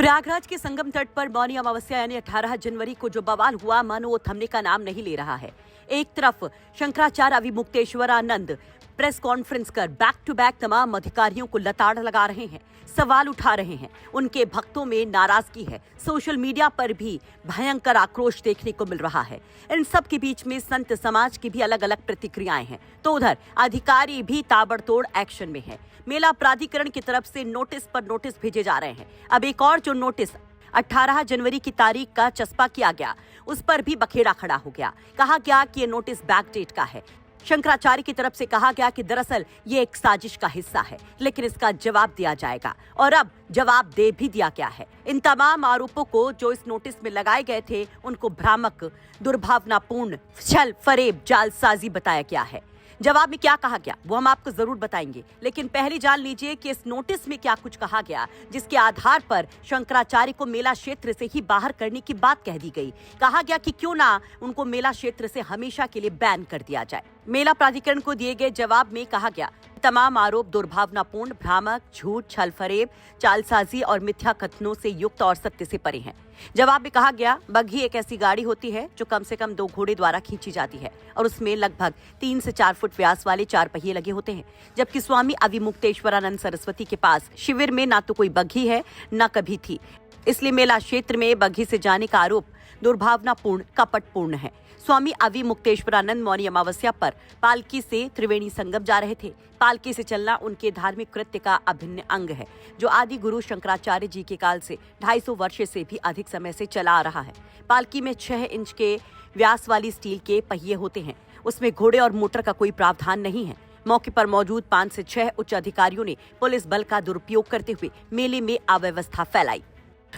प्रयागराज के संगम तट पर मौनी अमावस्या यानी 18 जनवरी को जो बवाल हुआ मानो वो थमने का नाम नहीं ले रहा है। एक तरफ शंकराचार्य अविमुक्तेश्वरानंद प्रेस कॉन्फ्रेंस कर बैक टू बैक तमाम अधिकारियों को लताड़ लगा रहे हैं, सवाल उठा रहे हैं, उनके भक्तों में नाराजगी है, सोशल मीडिया पर भी भयंकर आक्रोश देखने को मिल रहा है। इन सब के बीच में संत समाज की भी अलग अलग प्रतिक्रियाएं हैं, तो उधर अधिकारी भी ताबड़तोड़ एक्शन में है। मेला प्राधिकरण की तरफ से नोटिस पर नोटिस भेजे जा रहे हैं। अब एक और जो नोटिस 18 जनवरी की तारीख का चस्पा किया गया, उस पर भी बखेड़ा खड़ा हो गया। कहा गया कि ये नोटिस बैकडेट का है। शंकराचार्य की तरफ से कहा गया कि दरअसल ये एक साजिश का हिस्सा है, लेकिन इसका जवाब दिया जाएगा और अब जवाब दे भी दिया गया है। इन तमाम आरोपों को जो इस नोटिस में लगाए गए थे, उनको भ्रामक, दुर्भावनापूर्ण, छल फरेब, जालसाजी बताया गया है। जवाब में क्या कहा गया वो हम आपको जरूर बताएंगे, लेकिन पहले जान लीजिए कि इस नोटिस में क्या कुछ कहा गया, जिसके आधार पर शंकराचार्य को मेला क्षेत्र से ही बाहर करने की बात कह दी गई। कहा गया कि क्यों ना उनको मेला क्षेत्र से हमेशा के लिए बैन कर दिया जाए। मेला प्राधिकरण को दिए गए जवाब में कहा गया तमाम आरोप दुर्भावनापूर्ण, भ्रामक, झूठ, छलफरेब, चालसाजी और मिथ्या कथनों से युक्त और सत्य से परे हैं। जवाब में कहा गया बग्घी एक ऐसी गाड़ी होती है जो कम से कम 2 घोड़े द्वारा खींची जाती है और उसमें लगभग 3 से 4 फुट व्यास वाले 4 पहिए लगे होते हैं, जबकि स्वामी अविमुक्तेश्वरानंद सरस्वती के पास शिविर में ना तो कोई बग्घी है न कभी थी। इसलिए मेला क्षेत्र में बग्घी से जाने का आरोप दुर्भावनापूर्ण, कपटपूर्ण है। स्वामी अविमुक्तेश्वरानंद मौनी अमावस्या पर पालकी से त्रिवेणी संगम जा रहे थे। पालकी से चलना उनके धार्मिक कृत्य का अभिन्न अंग है, जो आदि गुरु शंकराचार्य जी के काल से 250 वर्ष से भी अधिक समय से चला आ रहा है। पालकी में 6 इंच के व्यास वाली स्टील के पहिए होते हैं। उसमें घोड़े और मोटर का कोई प्रावधान नहीं है। मौके पर मौजूद 5 से 6 उच्च अधिकारियों ने पुलिस बल का दुरुपयोग करते हुए मेले में अव्यवस्था फैलाई।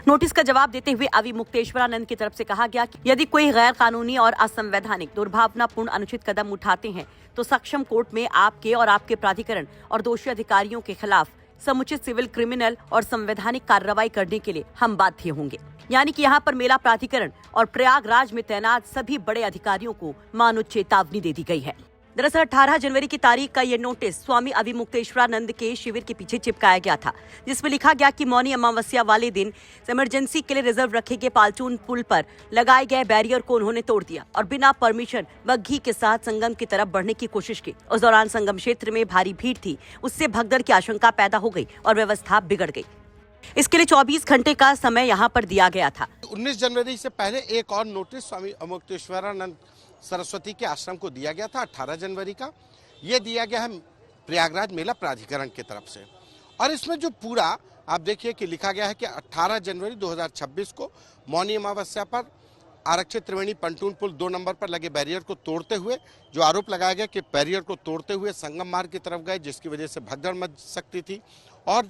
नोटिस का जवाब देते हुए अविमुक्तेश्वरानंद की तरफ से कहा गया कि यदि कोई गैर कानूनी और असंवैधानिक, दुर्भावनापूर्ण, अनुचित कदम उठाते हैं तो सक्षम कोर्ट में आपके और आपके प्राधिकरण और दोषी अधिकारियों के खिलाफ समुचित सिविल, क्रिमिनल और संवैधानिक कार्रवाई करने के लिए हम बाध्य होंगे। यानी कि यहाँ पर मेला प्राधिकरण और प्रयागराज में तैनात सभी बड़े अधिकारियों को मानो चेतावनी दे दी गई है। दरअसल 18 जनवरी की तारीख का ये नोटिस स्वामी अविमुक्तेश्वरानंद के शिविर के पीछे चिपकाया गया था, जिसमें लिखा गया कि मौनी अमावस्या वाले दिन इमरजेंसी के लिए रिजर्व रखे गए पालचून पुल पर लगाए गए बैरियर को उन्होंने तोड़ दिया और बिना परमिशन बग्घी के साथ संगम की तरफ बढ़ने की कोशिश की। उस दौरान संगम क्षेत्र में भारी भीड़ थी, उससे भगदड़ की आशंका पैदा हो गई और व्यवस्था बिगड़ गई। इसके लिए 24 घंटे का समय यहाँ पर दिया गया था। 19 जनवरी से पहले एक और नोटिस स्वामी अविमुक्तेश्वरानंद सरस्वती के आश्रम को दिया गया था। 18 जनवरी का ये दिया गया है प्रयागराज मेला प्राधिकरण की तरफ से, और इसमें जो पूरा आप देखिए कि लिखा गया है कि 18 जनवरी 2026 को मौनी अमावस्या पर आरक्षित त्रिवेणी पंटून पुल 2 नंबर पर लगे बैरियर को तोड़ते हुए, जो आरोप लगाया गया कि बैरियर को तोड़ते हुए संगम मार्ग की तरफ गए, जिसकी वजह से भगदड़ मच सकती थी और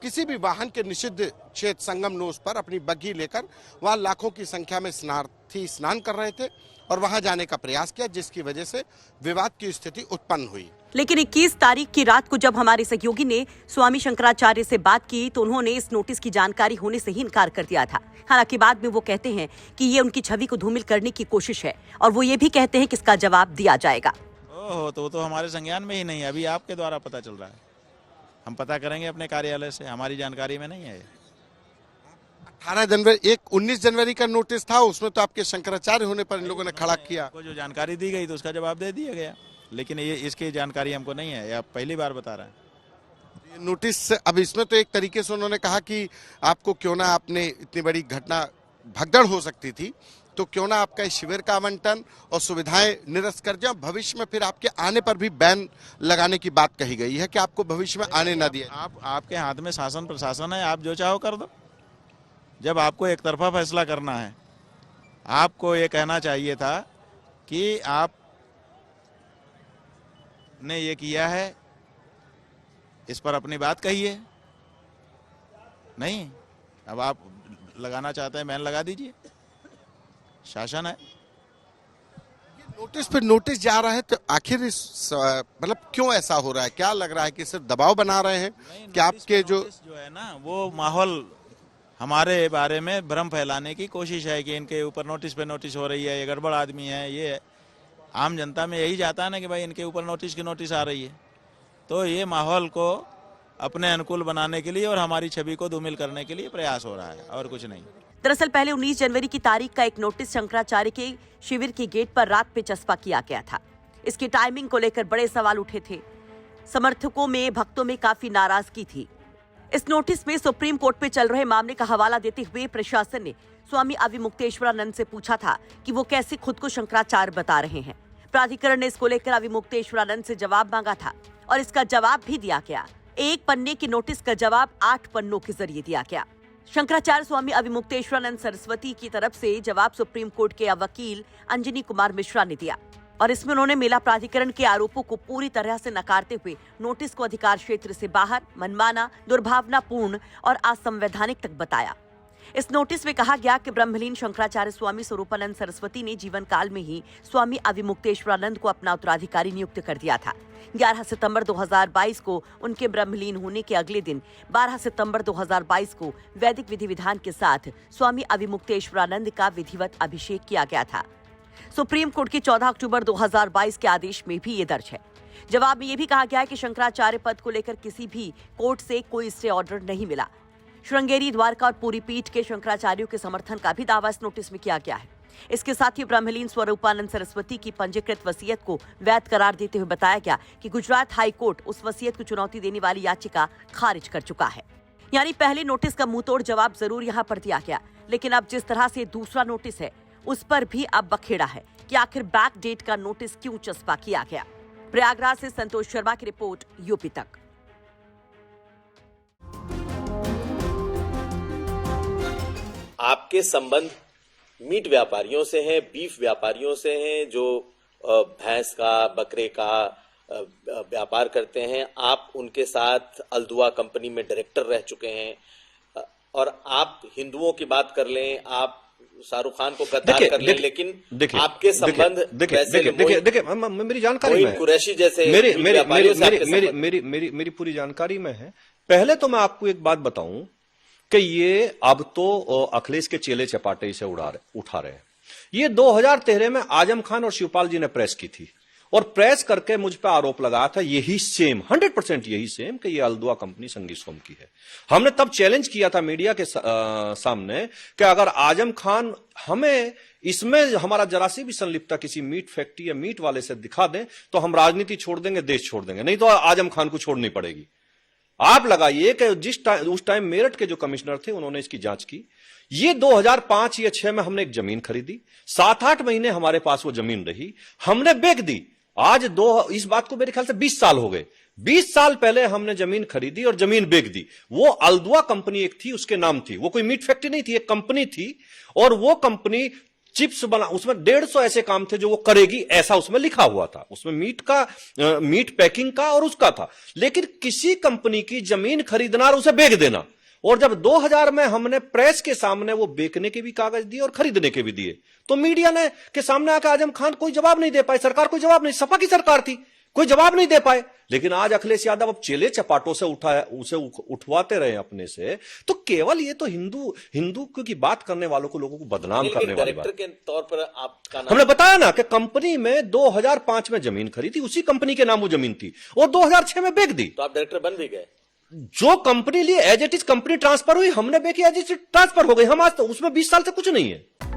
किसी भी वाहन के निषिद्ध क्षेत्र संगम नोस पर अपनी बग्घी लेकर वहां लाखों की संख्या में स्नानार्थी स्नान कर रहे थे और वहां जाने का प्रयास किया, जिसकी वजह से विवाद की स्थिति उत्पन्न हुई। लेकिन 21 तारीख की रात को जब हमारे सहयोगी ने स्वामी शंकराचार्य से बात की तो उन्होंने इस नोटिस की जानकारी होने से ही इनकार कर दिया था। हालांकि बाद में वो कहते हैं कि ये उनकी छवि को धूमिल करने की कोशिश है और वो ये भी कहते हैं कि इसका जवाब दिया जाएगा। ओहो, तो हमारे संज्ञान में ही नहीं है, अभी आपके द्वारा पता चल रहा है। हम पता करेंगे अपने कार्यालय से, हमारी जानकारी में नहीं है। 18 जनवरी, एक 19 जनवरी का नोटिस था, उसमें तो आपके शंकराचार्य होने पर इन लोगों ने खड़ा किया। को जो जानकारी दी गई तो उसका जवाब दे दिया गया, लेकिन ये इसकी जानकारी हमको नहीं है, आप पहली बार बता रहे हैं। नोटिस अब इसमें तो एक तरीके से उन्होंने कहा कि आपको क्यों ना, आपने इतनी बड़ी घटना, भगदड़ हो सकती थी, तो क्यों ना आपका इस शिविर का आवंटन और सुविधाएं निरस्त कर जाए। भविष्य में फिर आपके आने पर भी बैन लगाने की बात कही गई है कि आपको भविष्य में आने ना दिए। आपके हाथ में शासन प्रशासन है, आप जो चाहो कर दो। जब आपको एक तरफा फैसला करना है, आपको ये कहना चाहिए था कि आप ने ये किया है, इस पर अपनी बात कहिए। नहीं, अब आप लगाना चाहते हैं, बैन लगा दीजिए, शासन है। नोटिस पे नोटिस जा रहा है, तो आखिर इस मतलब क्यों ऐसा हो रहा है? क्या लग रहा है कि सिर्फ दबाव बना रहे हैं कि आपके जो है ना, वो माहौल हमारे बारे में भ्रम फैलाने की कोशिश है कि इनके ऊपर नोटिस पे नोटिस हो रही है, ये गड़बड़ आदमी है, ये आम जनता में यही जाता है ना कि भाई इनके ऊपर नोटिस की नोटिस आ रही है। तो ये माहौल को अपने अनुकूल बनाने के लिए और हमारी छवि को धूमिल करने के लिए प्रयास हो रहा है, और कुछ नहीं। दरअसल पहले 19 जनवरी की तारीख का एक नोटिस शंकराचार्य के शिविर के गेट पर रात पे चस्पा किया गया था। इसकी टाइमिंग को लेकर बड़े सवाल उठे थे। समर्थकों में, भक्तों में काफी नाराजगी थी। इस नोटिस में सुप्रीम कोर्ट में चल रहे मामले का हवाला देते हुए प्रशासन ने स्वामी अविमुक्तेश्वरानंद से पूछा था कि वो कैसे खुद को शंकराचार्य बता रहे हैं। प्राधिकरण ने इसको लेकर अविमुक्तेश्वरानंद से जवाब मांगा था और इसका जवाब भी दिया गया। एक पन्ने के नोटिस का जवाब 8 पन्नों के जरिए दिया गया। शंकराचार्य स्वामी अविमुक्तेश्वरानंद सरस्वती की तरफ से जवाब सुप्रीम कोर्ट के वकील अंजनी कुमार मिश्रा ने दिया और इसमें उन्होंने मेला प्राधिकरण के आरोपों को पूरी तरह से नकारते हुए नोटिस को अधिकार क्षेत्र से बाहर, मनमाना, दुर्भावनापूर्ण और असंवैधानिक तक बताया। इस नोटिस में कहा गया कि ब्रह्मलीन शंकराचार्य स्वामी स्वरूपानंद सरस्वती ने जीवन काल में ही स्वामी अविमुक्तेश्वरानंद को अपना उत्तराधिकारी नियुक्त कर दिया था। 11 सितंबर 2022 को उनके ब्रह्मलीन होने के अगले दिन 12 सितंबर 2022 को वैदिक विधि विधान के साथ स्वामी अविमुक्तेश्वरानंद का विधिवत अभिषेक किया गया था। सुप्रीम कोर्ट के 14 अक्टूबर 2022 के आदेश में भी ये दर्ज है। जवाब में ये भी कहा गया है कि शंकराचार्य पद को लेकर किसी भी कोर्ट से कोई स्टे ऑर्डर नहीं मिला। श्रृंगेरी, द्वारका और पूरी पीठ के शंकराचार्यों के समर्थन का भी दावा इस नोटिस में किया गया है। इसके साथ ही ब्रह्मलीन स्वरूपानंद सरस्वती की पंजीकृत वसीयत को वैध करार देते हुए बताया गया कि गुजरात हाई कोर्ट उस वसीयत को चुनौती देने वाली याचिका खारिज कर चुका है। यानी पहले नोटिस का मुंहतोड़ जवाब जरूर यहाँ पर दिया गया, लेकिन अब जिस तरह से दूसरा नोटिस है उस पर भी अब बखेड़ा है कि आखिर बैक डेट का नोटिस क्यों चस्पा किया गया। प्रयागराज से संतोष शर्मा की रिपोर्ट, यूपी तक। आपके संबंध मीट व्यापारियों से हैं, बीफ व्यापारियों से हैं, जो भैंस का, बकरे का व्यापार करते हैं। आप उनके साथ अल्दुआ कंपनी में डायरेक्टर रह चुके हैं। और आप हिंदुओं की बात कर लें, आप शाहरुख खान को गद्दार कर लें, लेकिन आपके संबंध देखिए मेरी जानकारी में कुरैशी जैसे मेरी पूरी जानकारी में है। पहले तो मैं आपको एक बात बताऊं कि ये अब तो अखिलेश के चेले चपाटे इसे उठा रहे हैं। ये 2013 में आजम खान और शिवपाल जी ने प्रेस की थी और प्रेस करके मुझ पर आरोप लगाया था यही सेम 100% यही सेम कि ये अल्दुआ कंपनी संगी सोम की है। हमने तब चैलेंज किया था मीडिया के सामने कि अगर आजम खान हमें इसमें हमारा जरा सी भी संलिप्तता किसी मीट फैक्ट्री या मीट वाले से दिखा दें तो हम राजनीति छोड़ देंगे, देश छोड़ देंगे, नहीं तो आजम खान को छोड़नी पड़ेगी। आप लगाइए कि उस टाइम मेरठ के जो कमिश्नर थे उन्होंने इसकी जांच की। ये 2005 या 6 में हमने एक जमीन खरीदी, 7-8 महीने हमारे पास वो जमीन रही, हमने बेच दी। आज इस बात को मेरे ख्याल से 20 साल हो गए। 20 साल पहले हमने जमीन खरीदी और जमीन बेच दी। वो अल्दुआ कंपनी एक थी, उसके नाम थी, वो कोई मीट फैक्ट्री नहीं थी, एक कंपनी थी। और वो कंपनी चिप्स बना, उसमें 150 ऐसे काम थे जो वो करेगी, ऐसा उसमें लिखा हुआ था। उसमें मीट पैकिंग का और उसका था। लेकिन किसी कंपनी की जमीन खरीदना और उसे बेच देना, और जब 2000 में हमने प्रेस के सामने वो बेचने के भी कागज दिए और खरीदने के भी दिए, तो मीडिया ने के सामने आकर आजम खान कोई जवाब नहीं दे पाए, सरकार कोई जवाब नहीं, सपा की सरकार थी, कोई जवाब नहीं दे पाए। लेकिन आज अखिलेश यादव अब चेले चपाटों से उसे उठवाते रहे अपने से, तो केवल ये तो हिंदू की बात करने वालों को, लोगों को बदनाम करने वाली बात। के तौर पर आपका हमने बताया ना कि कंपनी में 2005 में जमीन खरीदी, उसी कंपनी के नाम वो जमीन थी, और 2006 में बेच दी। तो आप डायरेक्टर बन भी गए। जो कंपनी लिए as it is company transfer हुई, हमने बेची एज इट इज ट्रांसफर हो गई। हम आज तो उसमें 20 साल से कुछ नहीं है।